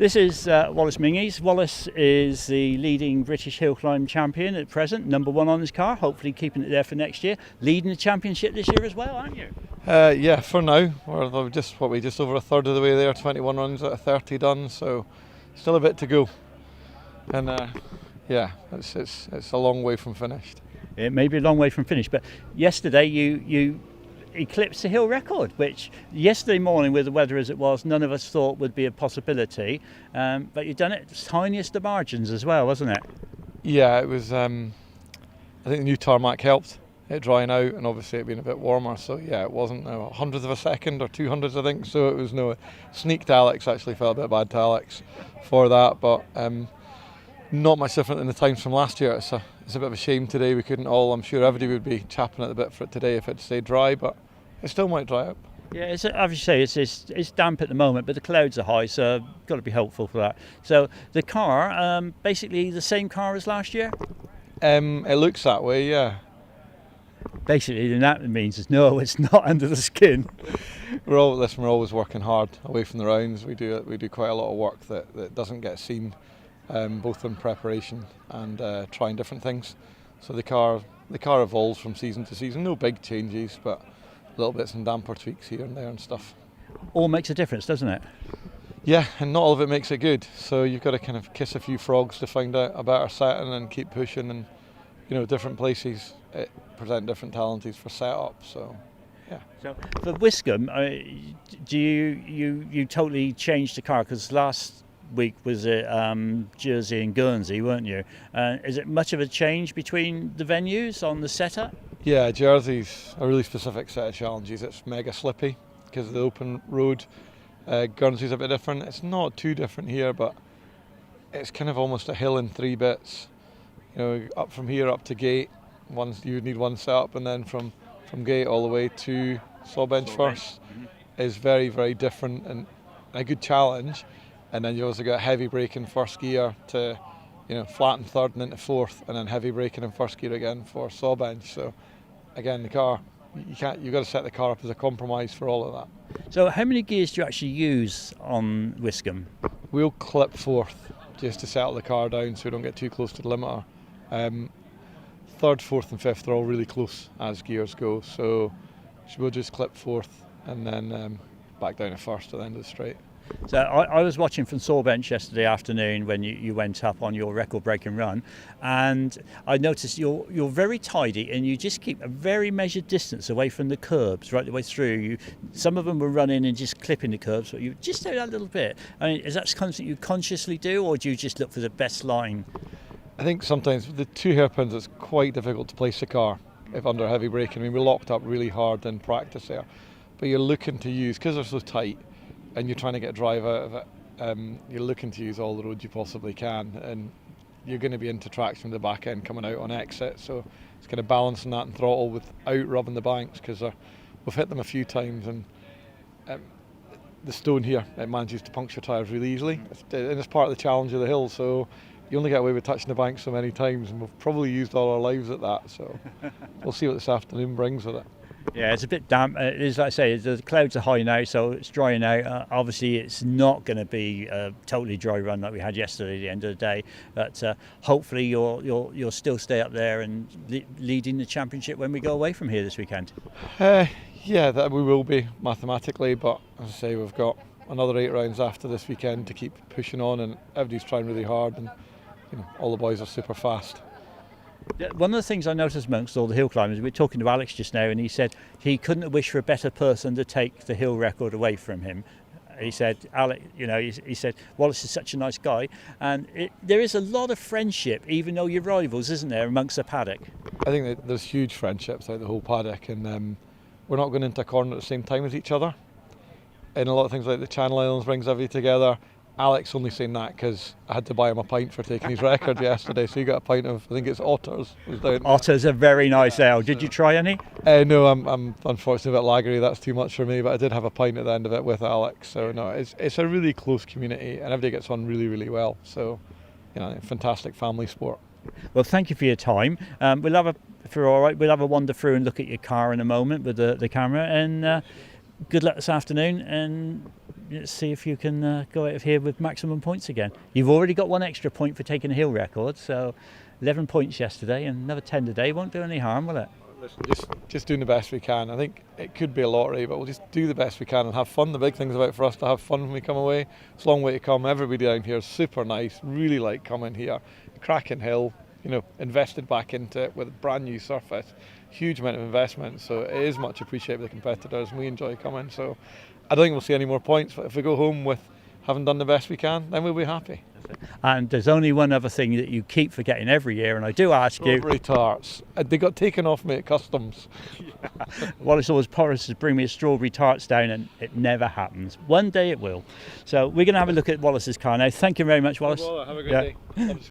This is Wallace Menzies. Wallace is the leading British Hillclimb champion at present, #1 on his car, hopefully keeping it there for next year. Leading the championship this year as well, aren't you? Yeah, for now. We're just over a third of the way there, 21 runs out of 30 done, so still a bit to go. And yeah, it's a long way from finished. It may be a long way from finish, but yesterday you eclipsed the hill record, which yesterday morning, with the weather as it was, none of us thought would be a possibility. But you've done it at the tiniest of margins as well, wasn't it? Yeah, it was. I think the new tarmac helped it drying out, and obviously it being a bit warmer. So yeah, it wasn't a hundredth of a second or 200ths, I think. So it was no sneaked Alex. Actually, felt a bit bad to Alex for that, but not much different than the times from last year. It's a bit of a shame today we couldn't all. I'm sure everybody would be chapping at the bit for it today if it stayed dry, but it still might dry up. Yeah, as you say, it's damp at the moment, but the clouds are high, so got to be hopeful for that. So the car, basically the same car as last year? It looks that way, yeah. Basically, then that means no, it's not under the skin. We're always working hard away from the rounds. We do quite a lot of work that doesn't get seen, both in preparation and trying different things. So the car evolves from season to season. No big changes, but little bits and damper tweaks here and there and stuff. All makes a difference, doesn't it? Yeah, and not all of it makes it good. So you've got to kind of kiss a few frogs to find out a better setting and keep pushing. And different places present different challenges for setup. So yeah. So for Wiscombe, do you totally changed the car? Because last week was it Jersey and Guernsey, weren't you? Is it much of a change between the venues on the setup? Yeah, Jersey's a really specific set of challenges. It's mega slippy because of the open road. Guernsey's a bit different. It's not too different here, but it's kind of almost a hill in 3 bits. Up from here up to gate, you would need one setup, and then from gate all the way to Sawbench first is very, very different and a good challenge. And then you also got heavy braking first gear to flatten third and into fourth, and then heavy braking in first gear again for Sawbench. So again, the car, you've got to set the car up as a compromise for all of that. So how many gears do you actually use on Wiscombe? We'll clip fourth just to settle the car down so we don't get too close to the limiter. Third, fourth and fifth are all really close as gears go, so we'll just clip fourth and then back down to first at the end of the straight. So I was watching from Sawbench yesterday afternoon when you went up on your record-breaking run, and I noticed you're very tidy and you just keep a very measured distance away from the curbs right the way through. Some of them were running and just clipping the curbs, but you just do that a little bit. I mean, is that something you consciously do, or do you just look for the best line? I think sometimes with the 2 hairpins it's quite difficult to place the car if under heavy braking. I mean, we locked up really hard in practice there, but you're looking to use, because they're so tight, and you're trying to get drive out of it, you're looking to use all the roads you possibly can, and you're going to be into traction with the back end coming out on exit, so it's kind of balancing that and throttle without rubbing the banks, because we've hit them a few times, and the stone here, it manages to puncture tyres really easily, and it's part of the challenge of the hill, so you only get away with touching the bank so many times, and we've probably used all our lives at that, so we'll see what this afternoon brings with it. Yeah, it's a bit damp. It is, like I say, the clouds are high now, so it's drying out. Obviously, it's not going to be a totally dry run like we had yesterday at the end of the day, but hopefully you'll still stay up there and leading the championship when we go away from here this weekend. Yeah, that we will be mathematically, but as I say, we've got another 8 rounds after this weekend to keep pushing on, and everybody's trying really hard, and all the boys are super fast. One of the things I noticed amongst all the hill climbers, we were talking to Alex just now, and he said he couldn't have wished for a better person to take the hill record away from him. He said, Alex, he said, Wallace is such a nice guy, and there is a lot of friendship, even though you're rivals, isn't there, amongst the paddock? I think that there's huge friendships out the whole paddock, and we're not going into a corner at the same time as each other. And a lot of things like the Channel Islands brings everybody together. Alex only saying that because I had to buy him a pint for taking his record yesterday, so he got a pint of, I think it's Otters. Otters are very nice ale. Did you try any? No, I'm unfortunately a bit lagery, that's too much for me, but I did have a pint at the end of it with Alex, so no, it's a really close community and everybody gets on really, really well, so fantastic family sport. Well, thank you for your time. We'll have a wander through and look at your car in a moment with the camera, and good luck this afternoon, and let's see if you can go out of here with maximum points again. You've already got 1 extra point for taking a hill record, so 11 points yesterday, and another 10 today won't do any harm, will it? Just doing the best we can. I think it could be a lottery, but we'll just do the best we can and have fun. The big thing's about for us to have fun when we come away. It's a long way to come. Everybody down here is super nice, really like coming here. Cracking hill, invested back into it with a brand new surface. Huge amount of investment, so it is much appreciated by the competitors, and we enjoy coming. So I don't think we'll see any more points, but if we go home with having done the best we can, then we'll be happy. And there's only one other thing that you keep forgetting every year, and I do ask you. Strawberry tarts. They got taken off me at customs. Wallace always promises to bring me a strawberry tarts down, and it never happens. One day it will. So we're going to have a look at Wallace's car now. Thank you very much, Wallace. Have a good day.